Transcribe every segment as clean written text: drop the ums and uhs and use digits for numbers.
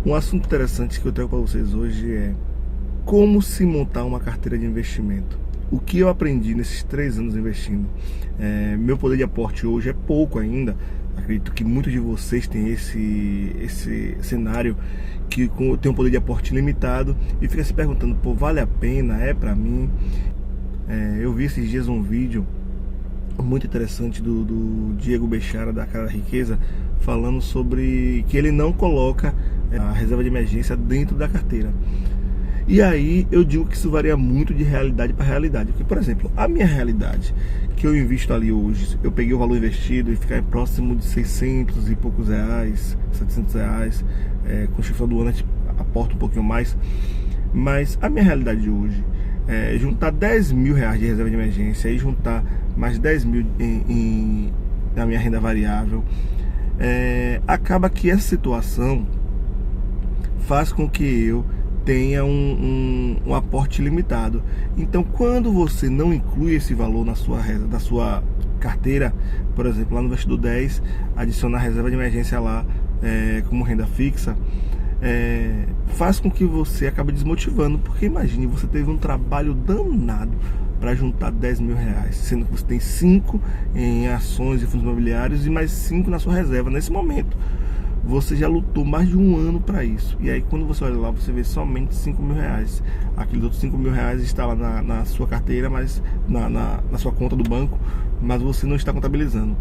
Um assunto interessante que eu trago para vocês hoje é como se montar uma carteira de investimento. O que eu aprendi nesses 3 anos investindo. Meu poder de aporte hoje é pouco ainda. Acredito que muitos de vocês têm esse cenário que tem um poder de aporte limitado e fica se perguntando, pô, vale a pena? É para mim? Eu vi esses dias um vídeo muito interessante do Diego Bechara, da Cara da Riqueza, falando sobre que ele não coloca a reserva de emergência dentro da carteira. E aí eu digo que isso varia muito de realidade para realidade. Porque, por exemplo, a minha realidade, que eu invisto ali hoje, eu peguei o valor investido e ficar próximo de 600 e poucos reais, 700 reais, com o chifre do ano a gente aporta um pouquinho mais. Mas a minha realidade de hoje é juntar 10 mil reais de reserva de emergência e juntar mais 10 mil na minha renda variável. Acaba que essa situação faz com que eu tenha um aporte limitado. Então, quando você não inclui esse valor na sua carteira, por exemplo, lá no Investidor 10, adicionar a reserva de emergência lá como renda fixa, faz com que você acabe desmotivando, porque imagine, você teve um trabalho danado para juntar 10 mil reais, sendo que você tem 5 em ações e fundos imobiliários e mais 5 na sua reserva. Nesse momento você já lutou mais de um ano para isso, e aí quando você olha lá, você vê somente 5 mil reais. Aqueles outros 5 mil reais está lá na sua carteira, mas na sua conta do banco, mas você não está contabilizando.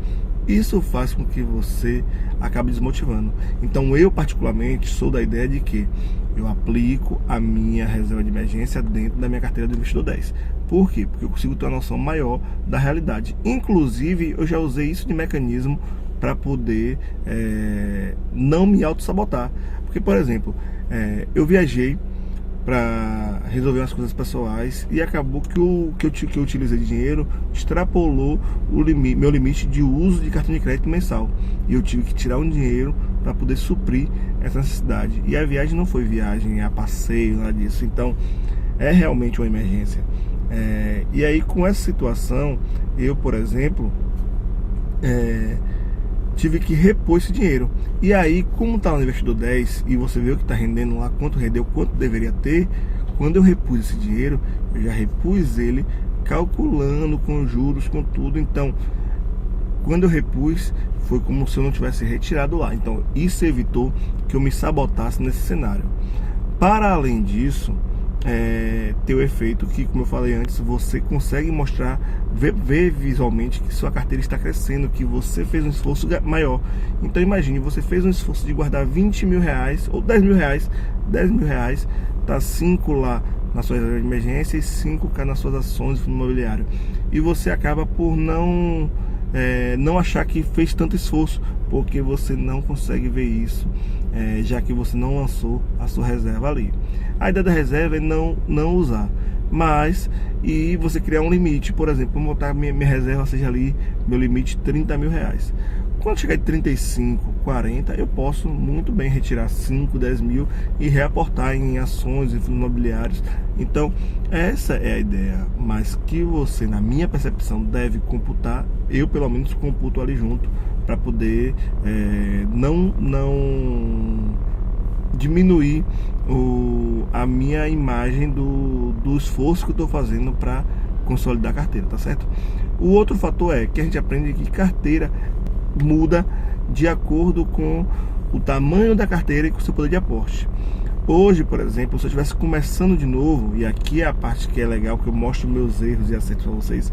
Isso faz com que você acabe desmotivando. Então eu particularmente sou da ideia de que eu aplico a minha reserva de emergência dentro da minha carteira do Investidor 10. Por quê? Porque eu consigo ter uma noção maior da realidade. Inclusive eu já usei isso de mecanismo para poder não me auto-sabotar. Porque, por exemplo, eu viajei para resolver umas coisas pessoais e acabou que eu utilizei de dinheiro extrapolou meu limite de uso de cartão de crédito mensal, e eu tive que tirar um dinheiro para poder suprir essa necessidade. E a viagem não foi viagem a passeio, nada disso. Então é realmente uma emergência. E aí, com essa situação, eu, por exemplo, tive que repor esse dinheiro. E aí, como está no Investidor 10 e você vê o que está rendendo lá, quanto rendeu, quanto deveria ter, quando eu repus esse dinheiro, eu já repus ele calculando com juros, com tudo. Então, quando eu repus, foi como se eu não tivesse retirado lá. Então, isso evitou que eu me sabotasse nesse cenário. Para além disso, ter o efeito que, como eu falei antes, você consegue mostrar, ver visualmente que sua carteira está crescendo, que você fez um esforço maior. Então imagine, você fez um esforço de guardar 20 mil reais ou 10 mil reais, 10 mil reais, tá 5 lá na sua reserva de emergência e 5K nas suas ações de fundo imobiliário, e você acaba por não achar que fez tanto esforço, porque você não consegue ver isso, já que você não lançou a sua reserva ali. A ideia da reserva é não usar, mas e você criar um limite. Por exemplo, vou botar minha reserva seja ali, meu limite 30 mil reais. Quando chegar de 35, 40, eu posso muito bem retirar 5, 10 mil e reaportar em ações e fundos imobiliários. Então essa é a ideia, mas que você, na minha percepção, deve computar. Eu pelo menos computo ali junto, para poder não diminuir a minha imagem do esforço que eu estou fazendo para consolidar a carteira, tá certo? O outro fator é que a gente aprende que carteira muda de acordo com o tamanho da carteira e com o seu poder de aporte. Hoje, por exemplo, se eu estivesse começando de novo, e aqui é a parte que é legal, que eu mostro meus erros e acertos para vocês,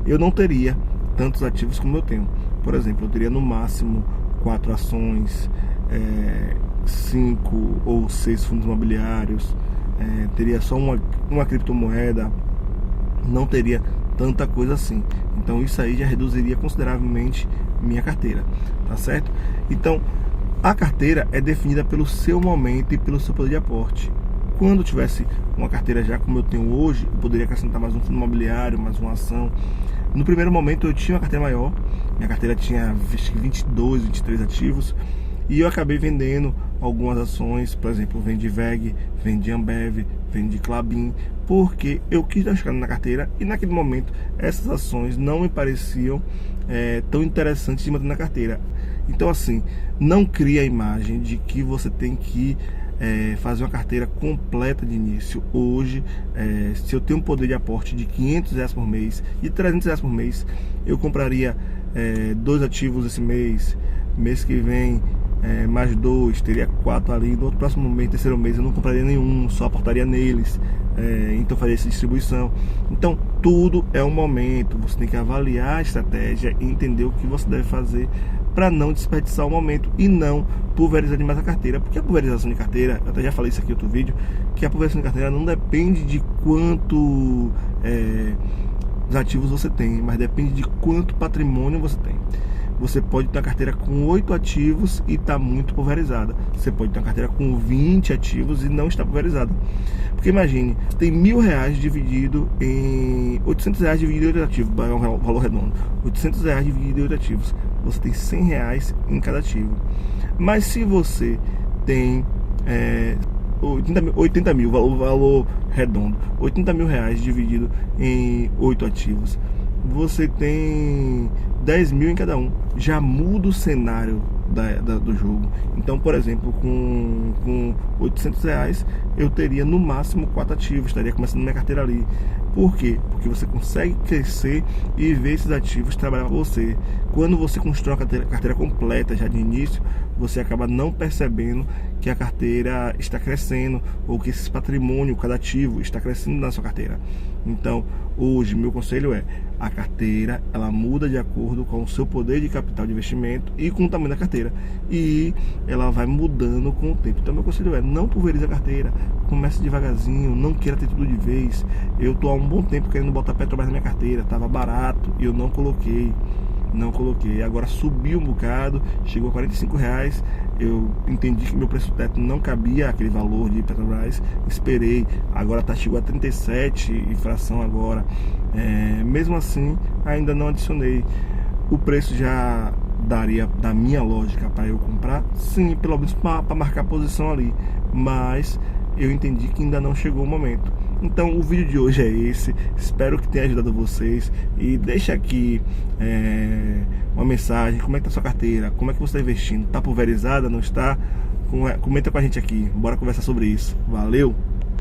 eu não teria tantos ativos como eu tenho. Por exemplo, eu teria no máximo 4 ações, 5 ou 6 fundos imobiliários, teria só uma criptomoeda, não teria tanta coisa assim. Então isso aí já reduziria consideravelmente minha carteira, tá certo? Então a carteira é definida pelo seu momento e pelo seu poder de aporte. Quando eu tivesse uma carteira já como eu tenho hoje, eu poderia acrescentar mais um fundo imobiliário, mais uma ação. No primeiro momento eu tinha uma carteira maior, minha carteira tinha 22, 23 ativos, e eu acabei vendendo algumas ações. Por exemplo, vendi VEG, vendi Ambev, vendi Klabin, porque eu quis dar na carteira, e naquele momento essas ações não me pareciam tão interessantes de manter na carteira. Então assim, não crie a imagem de que você tem que fazer uma carteira completa de início. Hoje, se eu tenho um poder de aporte de R$500 por mês e R$300 por mês, eu compraria 2 ativos esse mês, mês que vem mais 2, teria 4 ali, no outro próximo mês, terceiro mês, eu não compraria nenhum, só aportaria neles, então faria essa distribuição. Então tudo é um momento, você tem que avaliar a estratégia e entender o que você deve fazer para não desperdiçar o momento e não pulverizar demais a carteira. Porque a pulverização de carteira, eu até já falei isso aqui em outro vídeo, que a pulverização de carteira não depende de quanto os ativos você tem, mas depende de quanto patrimônio você tem. Você pode ter uma carteira com 8 ativos e está muito pulverizada. Você pode ter uma carteira com 20 ativos e não está pulverizada. Porque imagine, tem R$1.000 dividido em R$800 dividido em 8 ativos, é um valor redondo. R$800 dividido em 8 ativos. Você tem R$100 em cada ativo. Mas se você tem 80 mil, valor redondo, R$80.000 dividido em 8 ativos, você tem 10 mil em cada um, já muda o cenário do jogo. Então, por exemplo, com R$800 eu teria no máximo 4 ativos, estaria começando minha carteira ali. Por quê? Porque você consegue crescer e ver esses ativos trabalhar para você. Quando você constrói uma carteira completa já de início, você acaba não percebendo que a carteira está crescendo ou que esse patrimônio, cada ativo, está crescendo na sua carteira. Então, hoje, meu conselho é: a carteira, ela muda de acordo com o seu poder de capital de investimento e com o tamanho da carteira. E ela vai mudando com o tempo. Então, meu conselho é: não pulverize a carteira, comece devagarzinho, não queira ter tudo de vez. Eu estou há um bom tempo querendo botar Petrobras na minha carteira, estava barato e eu não coloquei. Agora subiu um bocado, chegou a R$45. Eu entendi que meu preço teto não cabia aquele valor de Petrobras, esperei, agora chegou a 37 e fração agora. Mesmo assim, ainda não adicionei. O preço já daria, da minha lógica, para eu comprar? Sim, pelo menos para marcar a posição ali, mas eu entendi que ainda não chegou o momento. Então o vídeo de hoje é esse, espero que tenha ajudado vocês e deixa aqui uma mensagem, como é que tá a sua carteira, como é que você está investindo, tá pulverizada, não está? Comenta com a gente aqui, bora conversar sobre isso, valeu!